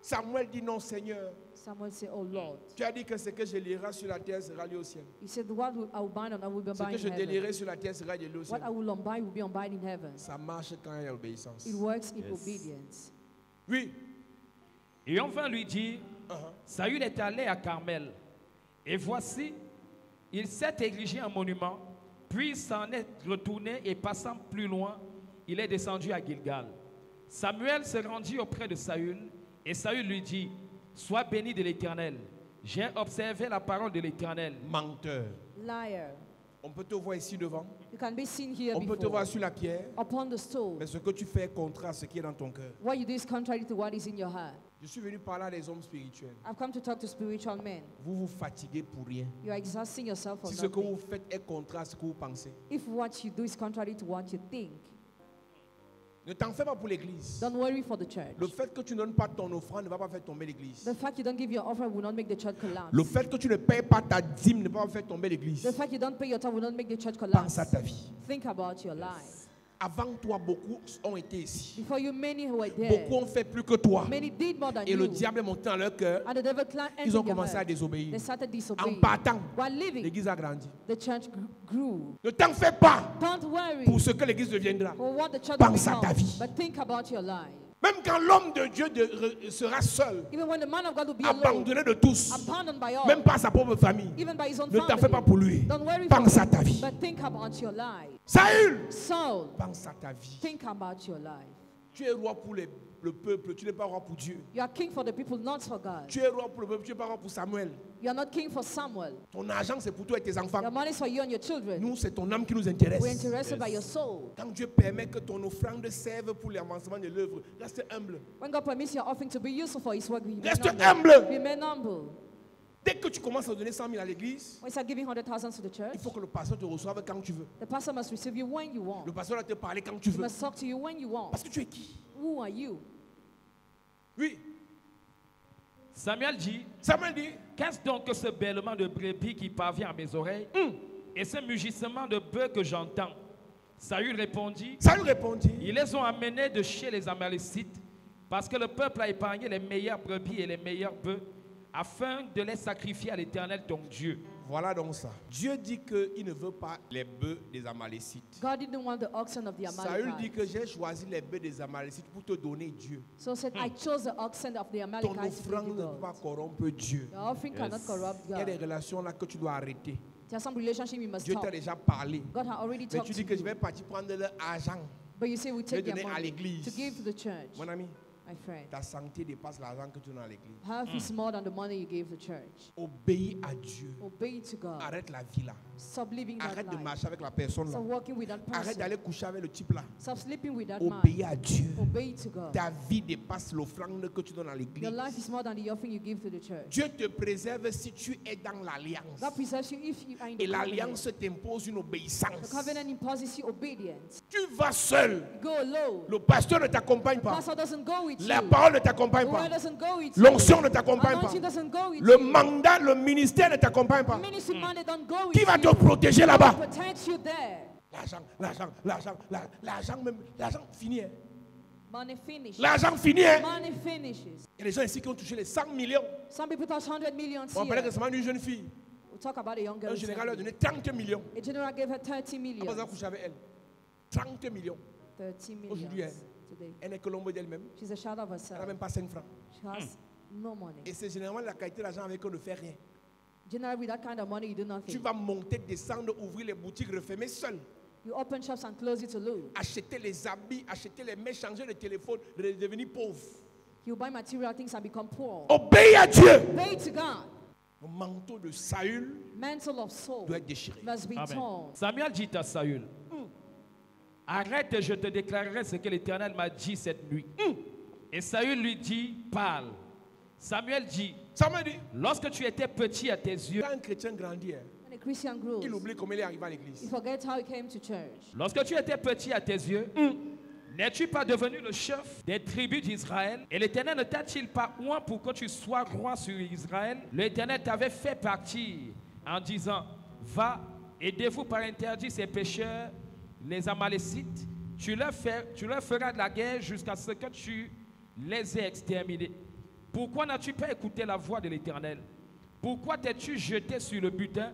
Samuel dit non, Seigneur. Samuel said, "Oh Lord." Tu as dit que ce que je lirai sur la terre sera lié au ciel. He said, "What I will bind on earth will be Ce bound que je in heaven. délierai sur la terre sera lié au What ciel. I will unbind will be unbind in heaven." Ça marche quand il y a obéissance. It works in Yes. obedience. Oui. Et on vint lui dire, Uh-huh. Saül est allé à Carmel. Et voici, il s'est érigé un monument, puis il s'en est retourné et passant plus loin, il est descendu à Gilgal. Samuel se rendit auprès de Saül et Saül lui dit, sois béni de l'Éternel. J'ai observé la parole de l'Éternel. Menteur. Liar. On peut te voir ici devant. You can be seen here On peut te before. voir sur la pierre. Upon the stone. Mais ce que tu fais est contraire à ce qui est dans ton cœur. What you do is contrary to what is in your heart. Je suis venu parler à des hommes spirituels. I've come to talk to spiritual men. Vous vous fatiguez pour rien. You are exhausting yourself for Si ce que vous nothing. faites est contraire à ce que vous pensez. If what you do is contrary to what you think, Ne t'en fais pas pour l'église. don't worry for the church. Le fait que tu ne donnes pas ton offrande ne va pas faire tomber l'église. The fact you don't give your offering will not make the church collapse. Le fait que tu ne payes pas ta dîme ne va pas faire tomber l'église. The fact you don't pay your tithe will not make the church Pense collapse. à ta vie. Think about your life. Avant toi, beaucoup ont été ici. Before you, many who were there. Beaucoup ont fait plus que toi. Many did more than Et le you. diable est monté dans leur cœur. And the devil entered Ils ont your commencé à heart. désobéir. They started En disobeying. partant, While living, l'église a grandi. the church grew. Ne t'en fais pas Don't worry pour ce que l'église deviendra. for what the church will Pense à become, ta vie. but think about your life. Même quand l'homme de Dieu sera seul, Even when the man of God will be alone, abandonné de tous, abandoned by all, même pas sa propre famille, even by his own ne t'en fais pas family, pour lui. don't worry for Pense à him, ta vie. but think about your life. Saül, Saul, pense à ta vie. think about your life. Tu es roi pour le peuple, tu n'es pas roi pour Dieu. You are king for the people, not for God. Tu es roi pour le peuple, tu n'es pas roi pour Samuel. You are not king for Samuel. Ton argent, c'est pour toi et tes enfants. Your money is for you and your children. Nous, c'est ton âme qui nous intéresse. We're interested by your soul. Quand Dieu permet que ton offrande serve pour l'avancement de l'œuvre, reste humble. When God permits your offering to be useful for His work, remain Reste humble. humble. Remain humble. Dès que tu commences à donner 100 000 à l'église, When you start giving 100,000 to the church, il faut que le pasteur te reçoive quand tu veux. the pastor must receive you when you want. Le pasteur doit te parler quand tu He veux. must talk to you when you want. Parce que tu es qui? Who are you? Oui. Samuel dit, Samuel dit, qu'est-ce donc que ce bêlement de brebis qui parvient à mes oreilles et ce mugissement de bœuf que j'entends? Saül répondit, Saül répondit, ils les ont amenés de chez les Amalécites parce que le peuple a épargné les meilleures brebis et les meilleurs bœufs afin de les sacrifier à l'Éternel ton Dieu. voilà donc ça. Dieu dit qu'il ne veut pas les bœufs des Amalécites. God didn't want the oxen of the Saül dit Amalekites. que j'ai choisi les bœufs des Amalécites pour te donner Dieu. So said, I chose the oxen of the Ton Amalekites to give offrande you ne peut pas God. corrompre Dieu. Your offering cannot corrupt Il y a des God. relations là que tu dois arrêter. There are some relationships you must Dieu t'a stop. déjà parlé. God has already Mais talked tu to dis que je you. vais partir prendre leur argent. But you say we take donner their à money l'église. to give to the church. Mon ami, My friend, Ta santé dépasse l'argent que tu donnes à l'église. health is more than the money you give the church. Obéis à Dieu. Obey to God. Arrête la vie là. Stop living that Arrête de life. marcher avec la personne là. Stop walking with that Arrête person. d'aller coucher avec le type là. Stop sleeping with that Obéis man. à Dieu. Obey to God. Ta vie dépasse l'offrande que tu donnes à Your l'église. life is more than the offering you give to the church. Dieu te préserve si tu es dans l'alliance. God preserves you if you are in Et the covenant. l'alliance t'impose une The obéissance. covenant imposes you obedience. Tu vas seul. You go alone. Le pasteur ne t'accompagne pas. Pastor doesn't go with La you. parole ne The t'accompagne word pas. doesn't go with you. L'onction ne t'accompagne pas. Anointing doesn't go with Le you. mandat, le ministère ne t'accompagne pas. Ministry money don't go with Qui va you. te protéger là-bas? Protects you there. L'argent fini. Hein. Money finishes. L'argent fini. Hein. Money finishes. Il y a des gens ici qui ont touché les 100 millions. Some people touch 100 millions On parlait here. récemment d'une jeune fille. We'll talk about a young girl. Un général leur a recently. donné 30 millions. A general gave her 30 Après million. avoir couché avec elle. 30 millions. 30 million Aujourd'hui, today. Elle n'est que l'ombre d'elle-même. She's a shadow of Elle n'a herself. même pas 5 francs. She has no money. Et c'est généralement la qualité de l'argent avec eux ne fait rien. Generally, with that kind of money, you do Tu nothing. vas monter, descendre, ouvrir les boutiques, refermer seul. You open shops and close it to lose. Acheter les habits, acheter les mains, changer le téléphone, devenir pauvre. You buy material things and become poor. Obéis à Dieu. Pay to God. Le manteau de Saül Mantle of soul doit être déchiré. must be Amen. torn. Samuel dit à Saül, arrête et je te déclarerai ce que l'Éternel m'a dit cette nuit. Et Saül lui dit, parle. Samuel dit, Ça me dit, lorsque tu étais petit à tes yeux, quand un chrétien grandit, hein, When a Christian grows, il oublie comment il est arrivé à you l'église. forget how he came to church. lorsque tu étais petit à tes yeux, n'es-tu pas devenu le chef des tribus d'Israël? Et l'Éternel ne t'a-t-il pas oint pour que tu sois roi sur Israël? L'Éternel t'avait fait partir en disant, va, aidez-vous par interdit ces pécheurs, les Amalécites. Tu leur feras de la guerre jusqu'à ce que tu les aies exterminés. Pourquoi n'as-tu pas écouté la voix de l'Éternel? Pourquoi t'es-tu jeté sur le butin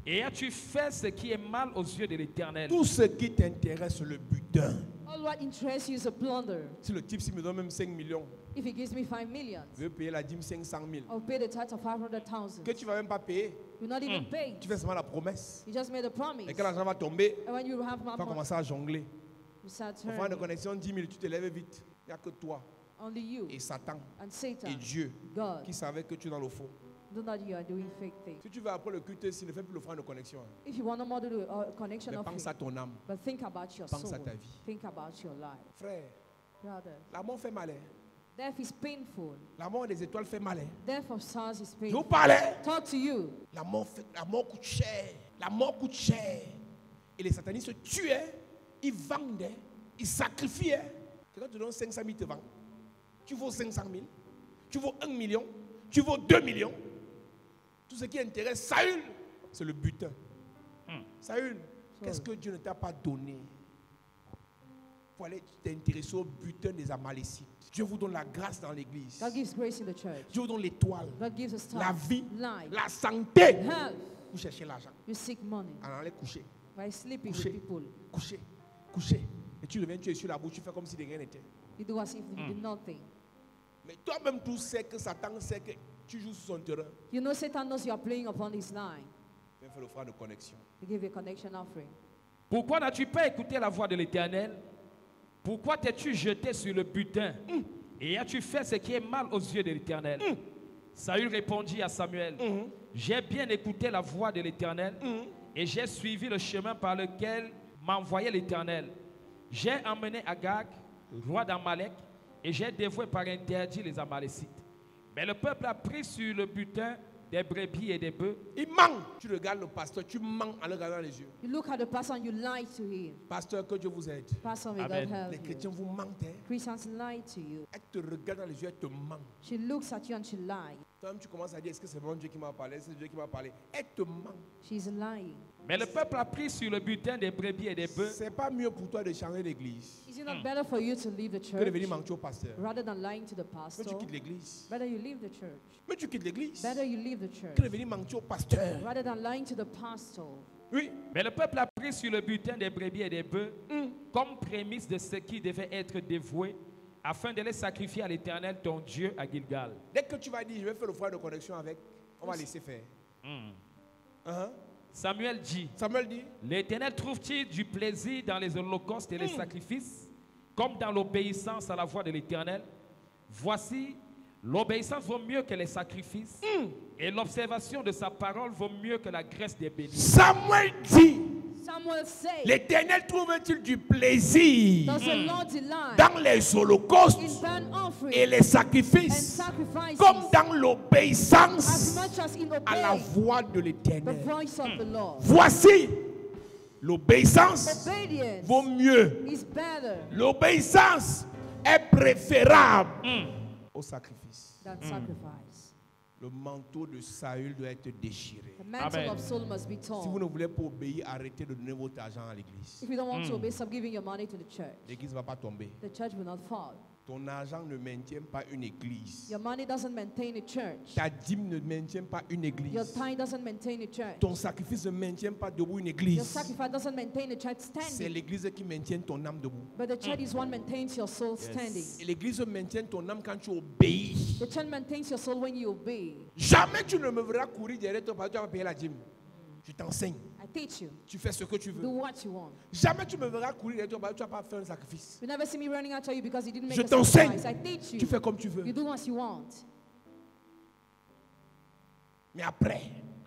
et as-tu fait ce qui est mal aux yeux de l'Éternel? Tout ce qui t'intéresse, c'est le butin. All what interests you is a plunder. Si le type s'il me donne même 5 millions, If he gives me 5 million, je vais payer la dîme 500 000. I'll pay the tithe of 500,000. Que tu ne vas même pas payer, You're not even paid. tu fais seulement la promesse. You just made a promise. Et quand l'argent va tomber, And when you have tu my vas money, commencer à jongler. you start Pour faire une turning. connexion 10 000, tu te lèves vite. Il n'y a que toi Only you et Satan and et Satan, Dieu God, qui savaient que tu es dans le faux. know that you are doing fake things. Si tu veux après le culte, ne fais plus l'offrande de connexion. Hein. If you want no more to do a connection Mais of pense faith, à ton âme. but think about your Pense à soul. ta vie. Think about your life. Frère, Brother, la mort fait mal. Hein. death is painful. La mort des étoiles fait mal. Hein. Death of stars is Je vous painful. parle. Hein. Talk to you. La mort coûte cher. La mort coûte cher. Et les satanistes tuent. Hein. Ils vendent. Hein. Ils sacrifient. Hein. Quand tu donnes 500 000, te vends. Tu vaux 500 000. Tu vaux 1 million. Tu vaux 2 millions. Tout ce qui intéresse Saül, c'est le butin. Saül, qu'est-ce que Dieu ne t'a pas donné pour aller t'intéresser au butin des Amalécites? Dieu vous donne la grâce dans l'église. God gives grace in the church. Dieu vous donne l'étoile, God gives a star. la vie, Life. la santé. Health. Vous cherchez l'argent. You seek money En allant coucher, by sleeping Coucher. with people. coucher, coucher. Et tu reviens, tu es sur la bouche, tu fais comme si de rien n'était. You do as if you did nothing. Mais toi-même, tu sais que Satan sait que tu joues sur son terrain. You know Satan knows you are playing upon his line. Viens faire l'offrande de connexion. He give you a connection offering. Pourquoi n'as-tu pas écouté la voix de l'Éternel? Pourquoi t'es-tu jeté sur le butin et as-tu fait ce qui est mal aux yeux de l'Éternel? Saül répondit à Samuel, j'ai bien écouté la voix de l'Éternel et j'ai suivi le chemin par lequel m'envoyait l'Éternel. J'ai emmené Agag, roi d'Amalek, et j'ai dévoué par interdit les Amalécites. Mais le peuple a pris sur le butin des brebis et des bœufs. Il ment. Tu regardes le pasteur, tu mens en le regardant dans les yeux. You look at the pastor and you lie to him. Pasteur, que Dieu vous aide. Pastor, may Amen. God help Les you. chrétiens vous mentent. Hein. Christians lie to you. Elle te regarde dans les yeux, elle te ment. She looks at you and she lies. Toi-même, tu commences à dire, est-ce que c'est vraiment Dieu qui m'a parlé? Est-ce que c'est Dieu qui m'a parlé? Elle te ment. She's lying. Mais le peuple a pris sur le butin des brebis et des bœufs. C'est pas mieux pour toi de changer d'église Is it not better for you to leave the que de venir church mentir au pasteur. rather than lying to the Mais pastor? tu quittes l'église. Better you leave the church. Mais tu quittes l'église Better you leave the que de church venir mentir au pasteur. rather than lying to the pastor. Oui. Mais le peuple a pris sur le butin des brebis et des bœufs comme prémisse de ce qui devait être dévoué afin de les sacrifier à l'Éternel ton Dieu à Gilgal. Dès que tu vas dire, je vais faire le frère de connexion avec, on va laisser faire. Hein? Samuel dit, Samuel dit, l'Éternel trouve-t-il du plaisir dans les holocaustes et les sacrifices, comme dans l'obéissance à la voix de l'Éternel? Voici, l'obéissance vaut mieux que les sacrifices, et l'observation de sa parole vaut mieux que la graisse des béliers. Samuel dit, Samuel said, l'Éternel trouve-t-il du plaisir does the Lord delight dans les holocaustes in burnt offering et les and sacrifices, sacrifices comme dans as l'obéissance much as in à la obeying voix de the l'Éternel? voice of the Lord? Voici, l'obéissance Obedience vaut mieux. is better L'obéissance est préférable au sacrifice. than sacrifice. Le manteau de Saül doit être déchiré. The mantle Amen. of Saul must be Si vous torn. ne voulez pas obéir, arrêtez de donner votre argent à l'église. If you don't want to obey, stop giving your money to the church. L'église ne va pas tomber. The church will not fall. Ton argent ne maintient pas une église. Your money doesn't maintain a church. Ta dîme ne maintient pas une Your église. tithe doesn't maintain a church. Ton sacrifice ne maintient pas debout une Your église. sacrifice doesn't maintain a church C'est standing. l'église qui maintient ton âme debout. But the church is what maintains your soul standing. Et l'église maintient ton âme quand tu obéis. The church maintains your soul when you obey. Jamais tu ne me verras courir derrière toi parce que tu vas payer la dîme. Je t'enseigne. I teach you. Tu fais ce que tu Do veux. what you want. Jamais tu me verras courir derrière toi parce que tu vas pas faire un sacrifice. You never see me running after you because you didn't make Je a t'enseigne. sacrifice. I teach Tu you. fais comme tu veux. You do what you want. Mais après,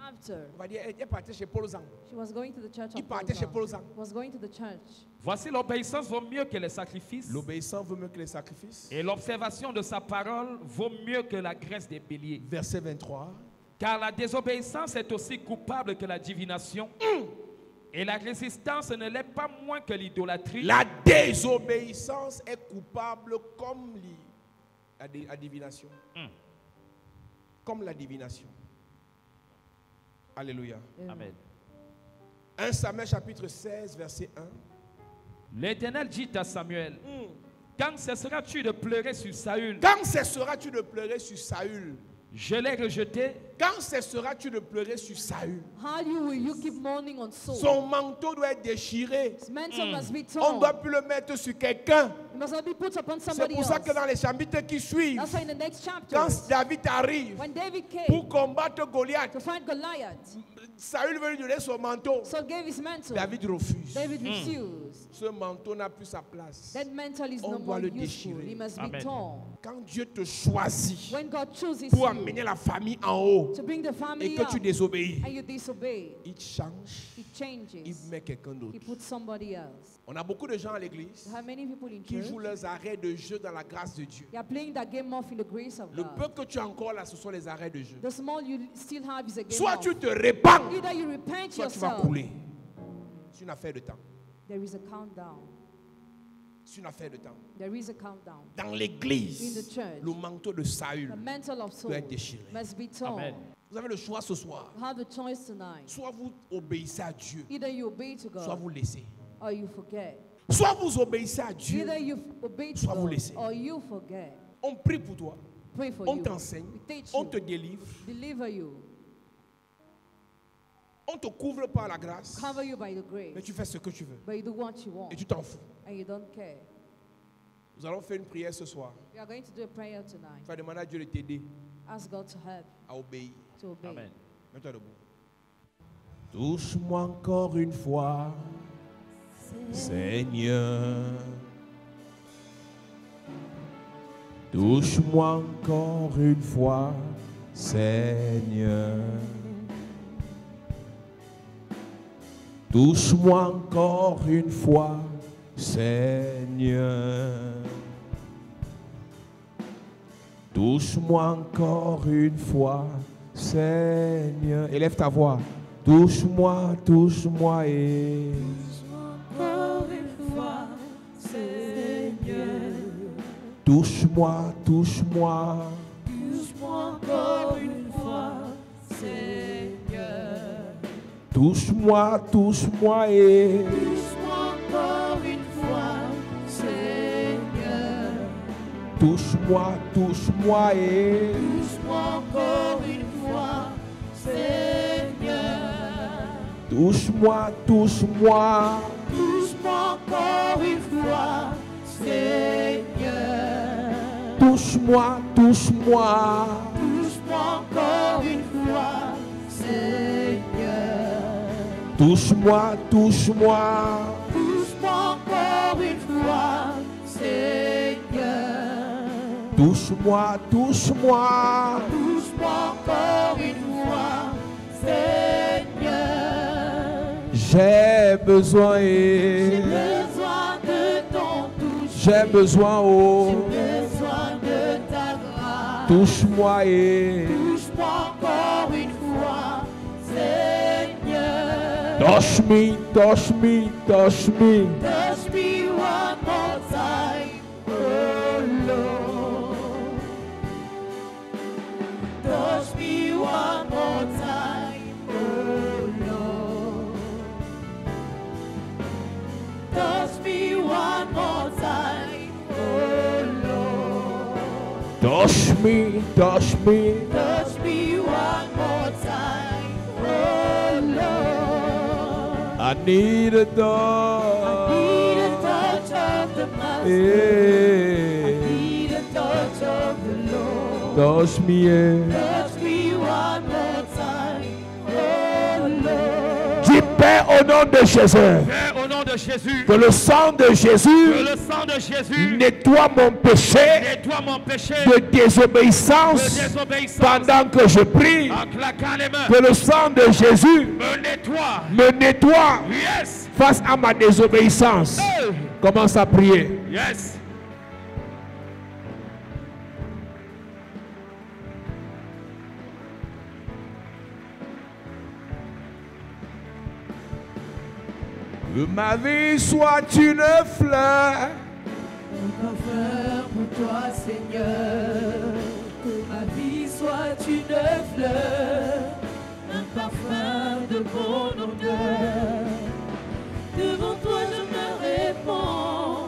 After, on va dire, elle est partie chez Paul Zang. she was going to the church Il of partait chez Paul Paul. Zang. Was going to the church. Voici, l'obéissance vaut mieux que les sacrifices, L'obéissance vaut mieux que les sacrifices. et l'observation de sa parole vaut mieux que la graisse des béliers. Verset 23. Car la désobéissance est aussi coupable que la divination, et la résistance ne l'est pas moins que l'idolâtrie. La désobéissance est coupable comme la divination. Comme la divination. Alléluia. Amen. 1 Samuel chapitre 16, verset 1. L'Éternel dit à Samuel, quand cesseras-tu de pleurer sur Saül? Quand cesseras-tu de pleurer sur Saül? Je l'ai rejeté, Quand cesseras-tu de pleurer sur Saül? How will you keep mourning on Saul? Son manteau doit être déchiré. His mantle must be On ne torn. doit plus le mettre sur quelqu'un. It must not be put upon C'est somebody pour ça else. que dans les chapitres qui suivent, That's why in the next chapter, quand David arrive when David came pour combattre Goliath, to fight Goliath, Saül veut lui donner son manteau. Saul gave his mantle. David refuse. David refused. Ce manteau n'a plus sa place. That mantle is On no doit more le useful. déchirer. It must Amen. be torn. Quand Dieu te choisit When God chooses pour you amener la famille en haut to bring the et family que up tu désobéis, and you disobey, il change, He il changes. met quelqu'un d'autre. He puts somebody else. On a beaucoup de gens à l'église There are many people in qui church. jouent leurs arrêts de jeu dans la grâce de Dieu. They are playing that game off in the grace of Le God. peu que tu as encore là, ce sont les arrêts de jeu. The small you still have is a game Soit off. tu te répands, Either you repent soit tu vas yourself. couler. C'est une affaire de temps. There is a countdown. C'est une affaire de temps. There is a countdown. Dans In l'église, the church, le manteau de Saül the mantle of Saul doit être déchiré. must be torn. Amen. Vous avez le choix ce soir. You have a choice tonight. Soit vous obéissez à Dieu, Either you obey to soit God vous laissez. or you forget. Soit vous obéissez à Dieu, Either you obey to soit vous God laissez. or you forget. on prie pour toi, Pray for on you. t'enseigne, We teach on you. te délivre, Deliver you. on te couvre par la grâce, Cover you by the mais grace. tu fais ce que tu veux But you do what you want. et tu t'en fous. And you don't care. Nous allons faire une prière ce soir. We are going to do a prayer tonight. Tu vas demander à Dieu de t'aider Ask God to help, à obéir. to obey. Amen. Mets-toi debout. Touche-moi encore une fois, Seigneur. Touche-moi encore une fois, Seigneur. Touche-moi encore une fois, Seigneur. Touche-moi encore une fois, Seigneur. Élève ta voix. Touche-moi, touche-moi et... Encore une fois, Seigneur, Touche-moi, touche-moi. touche-moi encore une fois, Seigneur, Touche-moi, touche-moi et... touche-moi encore une fois, Seigneur, Touche-moi, touche-moi et... touche-moi encore une fois, Seigneur, Touche-moi, touche-moi. touche-moi encore une fois, Seigneur, Touche-moi, touche-moi. touche-moi encore une fois, Seigneur. Touche-moi, touche-moi. Touche-moi encore une fois, Seigneur. Touche-moi, touche-moi. Touche-moi encore une fois, Seigneur. J'ai besoin, J'ai besoin de ton toucher. j'ai besoin, J'ai oh. besoin de ta grâce. Touche-moi, Touche-moi encore une fois, Seigneur. touch me, touch me, touch me. Touch me one more time, oh Lord. Touch me one more time, oh Lord. Touch me one more time, oh Lord. Touch me, touch me. Touch me one more time, oh Lord. I need a I touch. need a touch of the Master. I Hey. need a touch of the Lord. Touch me, Touch me one more time, oh Lord. Dis Père au nom de Jésus. Père, au nom de Jésus, Que le sang de Jésus que le sang de Jésus nettoie mon péché nettoie mon péché de de désobéissance désobéissance. pendant que je prie. En claquant les mains, Que le sang de Jésus me nettoie. me nettoie Yes. face à ma désobéissance. Hey. Commence à prier. Yes. Que ma vie soit une fleur Un parfum pour toi, Seigneur. Que ma vie soit une fleur, un parfum de bon odeur. Devant toi, je me réponds.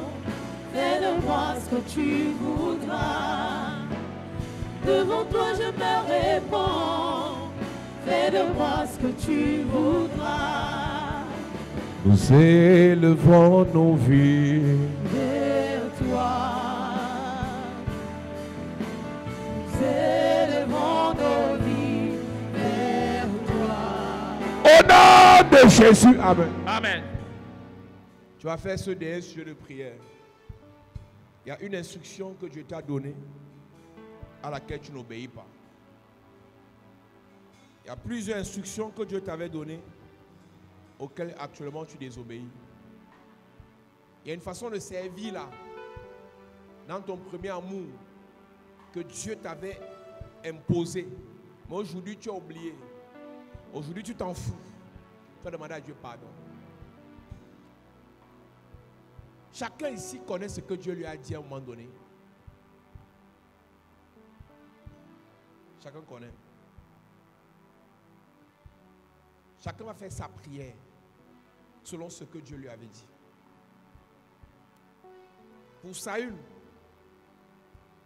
Fais de moi ce que tu voudras. Devant toi, je me réponds. Fais de moi ce que tu voudras. Nous élevons nos vies. Vers toi, nous élevons nos vies vers toi. Au nom de Jésus. Amen. Amen. Tu vas faire ce dernier sujet de prière. Il y a une instruction que Dieu t'a donnée à laquelle tu n'obéis pas. Il y a plusieurs instructions que Dieu t'avait données auxquelles actuellement tu désobéis. Il y a une façon de servir là, dans ton premier amour, que Dieu t'avait imposé. Mais aujourd'hui tu as oublié. Aujourd'hui tu t'en fous. Tu vas demander à Dieu pardon. Chacun ici connaît ce que Dieu lui a dit à un moment donné. Chacun connaît. Chacun va faire sa prière selon ce que Dieu lui avait dit. Pour Saül,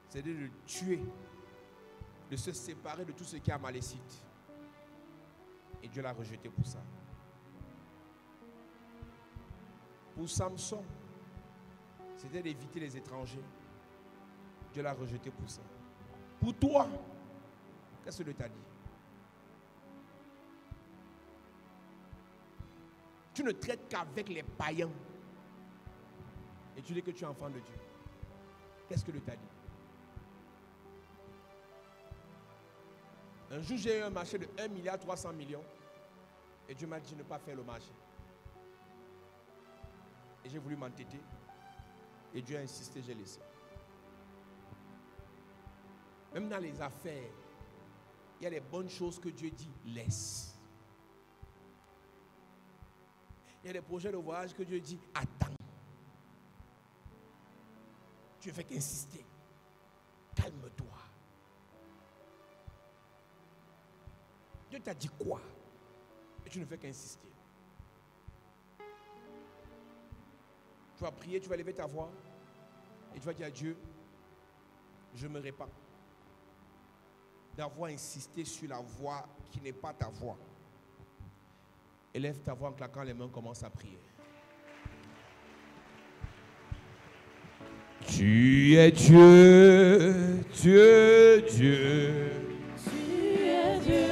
c'est de le tuer, de se séparer de tout ce qui est amalécite. Et Dieu l'a rejeté pour ça. Pour Samson, c'était d'éviter les étrangers. Dieu l'a rejeté pour ça. Pour toi, qu'est-ce que Dieu t'a dit? Tu ne traites qu'avec les païens. Et tu dis que tu es enfant de Dieu. Qu'est-ce que Dieu t'a dit? Un jour, j'ai eu un marché de 1,3 milliard. Et Dieu m'a dit de ne pas faire le marché. Et j'ai voulu m'entêter. Et Dieu a insisté, j'ai laissé. Même dans les affaires, il y a des bonnes choses que Dieu dit, laisse. Il y a des projets de voyage que Dieu dit, attends. Tu ne fais qu'insister. Calme-toi. Dieu t'a dit quoi? Et tu ne fais qu'insister. Tu vas prier, tu vas lever ta voix. Et tu vas dire à Dieu, je me répands d'avoir insisté sur la voix qui n'est pas ta voix. Élève ta voix en claquant les mains, commence à prier. Tu es Dieu, Dieu, Dieu. Tu es Dieu,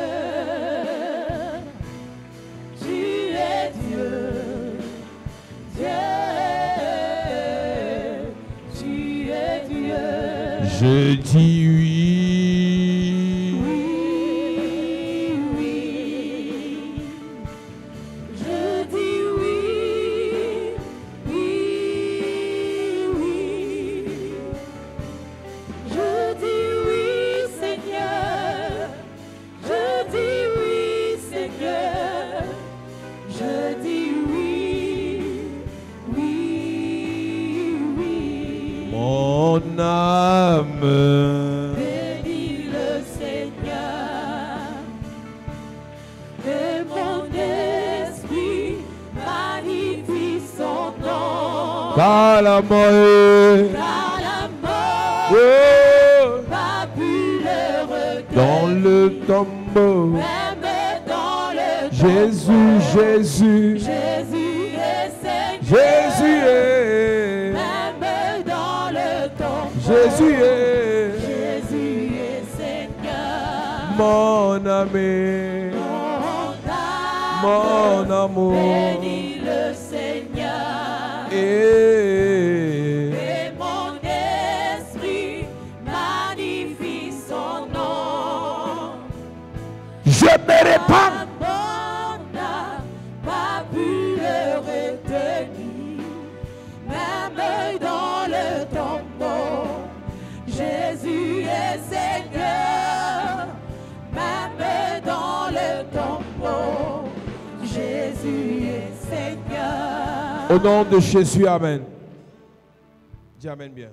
tu es Dieu, Dieu, tu es Dieu. Je dis oui. Je dis oui, oui, oui. Je dis oui, Seigneur. Je dis oui, Seigneur. Je dis oui, oui, oui. Mon âme Bénis le Seigneur. Et mon esprit magnifie son nom. car la mort Car la mort oh, n'a pu le retenir. dans le tombeau. Même dans le Jésus, tombeau, Jésus, Jésus est Seigneur. Jésus est, Même dans le tombeau, Jésus est Jésus est Seigneur. mon ami, mon amour. Bénis le Seigneur. Et Et mon esprit magnifie son nom. je me répands. La mort n'a pas pu le retenir. Même dans le tombeau, Jésus est Seigneur. Même dans le tombeau, Jésus est Seigneur. Au nom de Jésus, amen. Dis amen bien.